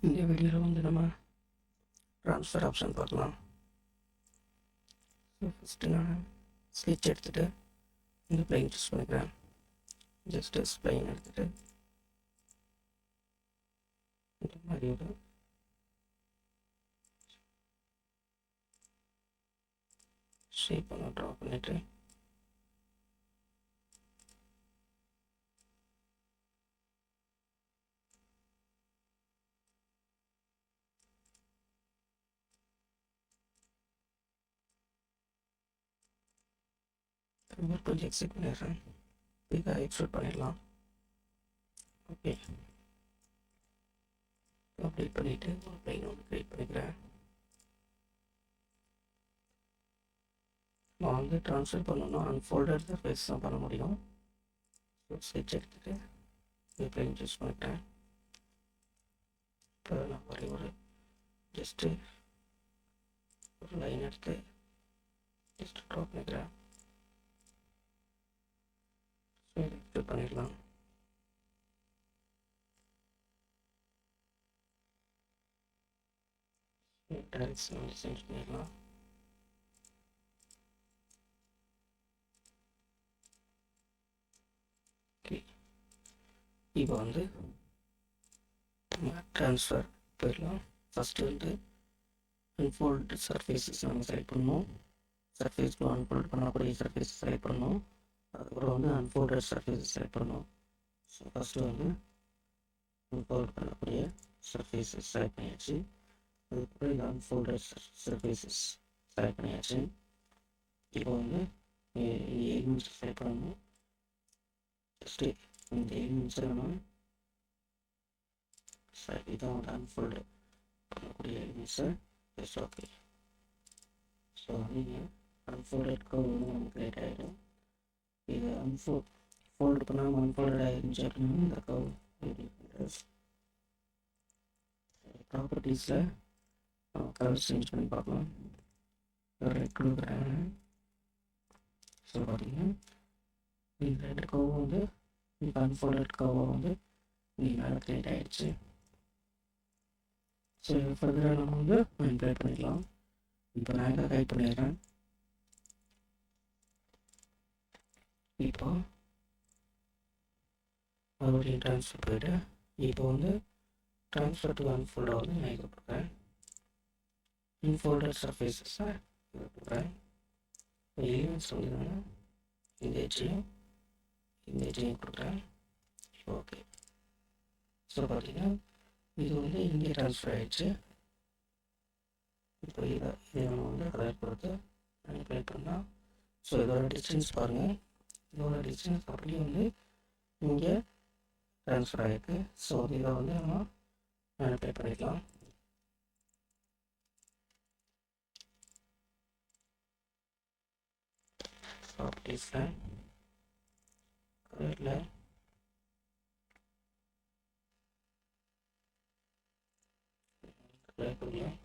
இந்த வீடியோவில் வந்து நம்ம ட்ரான்ஸ்ஃபர் ஆப்ஷன் பார்க்கலாம். ஸோ ஃபஸ்ட்டு நான் ஸ்கெட்ச் எடுத்துகிட்டு இந்த பிளைன் சூஸ் பண்ணிக்கிறேன். ஜஸ்ட்டு ஸ்ப்ளைன் எடுத்துகிட்டு இந்த மாதிரி ஒரு ஷேப் ஒன்று ட்ரா பண்ணிவிட்டு கொஞ்சம் எக்ஸிட் பண்ணிடுறேன். இதை எக்ஸ்ட்ரூட் பண்ணிடலாம். ஓகே, அப்டேட் பண்ணிவிட்டு ஒரு பிளைன் ஒன்று க்ரியேட் பண்ணிக்கிறேன். நான் வந்து ட்ரான்ஸ்ஃபர் பண்ணணும்னா அன்ஃபோல்டட் சர்ஃபேஸ் தான் பண்ண முடியும். ஸோ ஸ்கெட்ச் எடுத்துகிட்டு இந்த பிளைன் சூஸ் பண்ணிட்டேன். இப்போ நான் ஒரு ஜஸ்ட்டு ஒரு லைன் எடுத்து ஜஸ்ட் ட்ரா பண்ணிக்கிறேன். ஸோ இது பண்ணிடலாம். டைரக்ஷன் வந்து சேஞ்ச் பண்ணிடலாம். ஓகே, இப்போ வந்து நம்ம ட்ரான்ஸ்ஃபர் போயிடலாம். ஃபஸ்ட்டு வந்து அன்ஃபோல்டு சர்ஃபேஸஸ் நம்ம செலக்ட் பண்ணணும். சர்ஃபேஸ்க்கு அன்ஃபோல்ட் பண்ணக்கூடிய சர்ஃபேஸ் செலக்ட் பண்ணணும். அதுக்கப்புறம் வந்து அன்ஃபோல்டட் சர்ஃபேஸஸ் செலக்ட் பண்ணணும். ஸோ ஃபஸ்ட்டு வந்து அன்ஃபோல்ட் பண்ணக்கூடிய சர்ஃபேஸஸ் செலக்ட் பண்ணியாச்சு. அதுக்கப்புறம் இந்த அன்ஃபோல்டட் சர்ஃபேஸஸ் செலக்ட் பண்ணியாச்சு. இப்போ வந்து எலிமெண்ட்ஸ் செலக்ட் பண்ணணும். ஜஸ்ட்டு இந்த எலிமெண்ட்ஸை நம்ம இதான் வந்து அன்ஃபோல்டு பண்ணக்கூடிய எலிமெண்ட்ஸை ஜஸ்ட் ஓகே. ஸோ நீங்கள் அன்ஃபோல்டட் கர்வ் வந்து நமக்கு கிரியேட் ஆகிடும். இது ஃபோல்டு பண்ணாமல் அன்ஃபோல்டட் ஆகிருந்துச்சு அப்படின்னா இந்த கர்வ் ப்ராப்பர்ட்டிஸில் கலர் சேஞ்ச் பண்ணி பார்க்கலாம். ரெட் கொடுக்குறாங்க. ஸோ பார்த்தீங்கன்னா இந்த ரெட் கர்வ் வந்து இந்த அன்ஃபோல்டட் கர்வை வந்து நீங்கள் மேலே கிரியேட் ஆகிடுச்சு. ஸோ ஃபர்தராக நம்ம வந்து மேனிபுலேட் பண்ணிக்கலாம். இப்போ நான் இதை கைட் பண்ணிடுறேன். இப்போ மறுபடியும் ட்ரான்ஸ்ஃபர் போய்ட்டு இப்போ வந்து ட்ரான்ஸ்ஃபர் டு அன்ஃபோல்டை வந்து நான் இதை கொடுக்குறேன். அன்ஃபோல்டட் சர்ஃபேஸஸை இதை கொடுக்குறேன். இப்போ எலிமெண்ட்ஸ் வந்து நான் இந்த எட்ஜையும் இந்த எட்ஜையும் கொடுக்குறேன். ஓகே, ஸோ பார்த்தீங்கன்னா இது வந்து இங்கே ட்ரான்ஸ்ஃபர் ஆகிடுச்சு. இப்போ இதை நம்ம வந்து கலர் கொடுத்து மேனிபுலேட் பண்ணலாம். ஸோ இதோட டிஸ்டன்ஸ் பாருங்கள். இதோட டிஸ்டன்ஸ் அப்படியே வந்து இங்கே ட்ரான்ஸ்ஃபர் ஆகிருக்கு. ஸோ இதை வந்து நம்ம மேனிபுலேட் பண்ணிக்கலாம். ப்ராப்பர்ட்டிஸில் கலரில் கலர் பண்ணலாம்.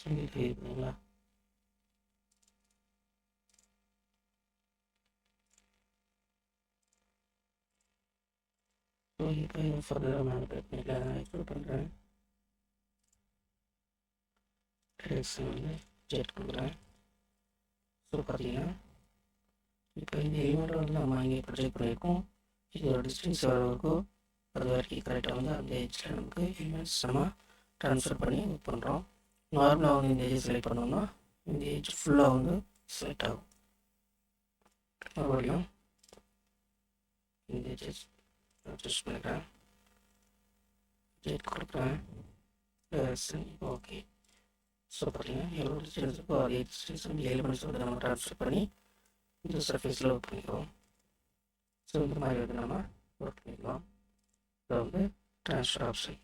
பண்ணிங்களா? ஸோ இப்போ ஃபர்தராக மேனிபுலேட் பண்ணிக்கலாம். நான் எக்ஸ்போர்ட் பண்ணுறேன். டைரக்ஷன் வந்து ஜெட் கொடுக்குறேன். ஸோ பார்த்தீங்கன்னா இப்போ இந்த எலிமெண்ட்டை வந்து நம்ம இங்கே ப்ரொஜெக்ட் பண்ணியிருக்கோம். இதோட டிஸ்டன்ஸ் எவ்வளோ இருக்கோ அது வரைக்கும் கரெக்டாக வந்து அந்த ஏஜில் நமக்கு எலிமெண்ட்ஸ் நம்ம ட்ரான்ஸ்ஃபர் பண்ணி ஒர்க் பண்ணுறோம். நார்மலாக வந்து இந்த ஏஜ் செலக்ட் பண்ணோம்னா இந்த ஏஜ் ஃபுல்லாக வந்து செலக்ட் ஆகும். மறுபடியும் இந்த ஏஜஸ் அட்ஜஸ்ட் பண்ணிக்கிறேன். ஜெட் கொடுக்குறேன். ஓகே, ஸோ பார்த்தீங்கன்னா எவ்வளோ டிஸ்டன்ஸ் இருக்கோ அதே டிஸ்டன்ஸ் வந்து எலிமெண்ட்ஸ் வந்து நம்ம ட்ரான்ஸ்ஃபர் பண்ணி இந்த சர்ஃபேஸில் ஒர்க் பண்ணிக்கிறோம். ஸோ இந்த மாதிரி வந்து நம்ம ஒர்க் பண்ணிக்கலாம். இது வந்து ட்ரான்ஸ்ஃபர் ஆப்ஷன்.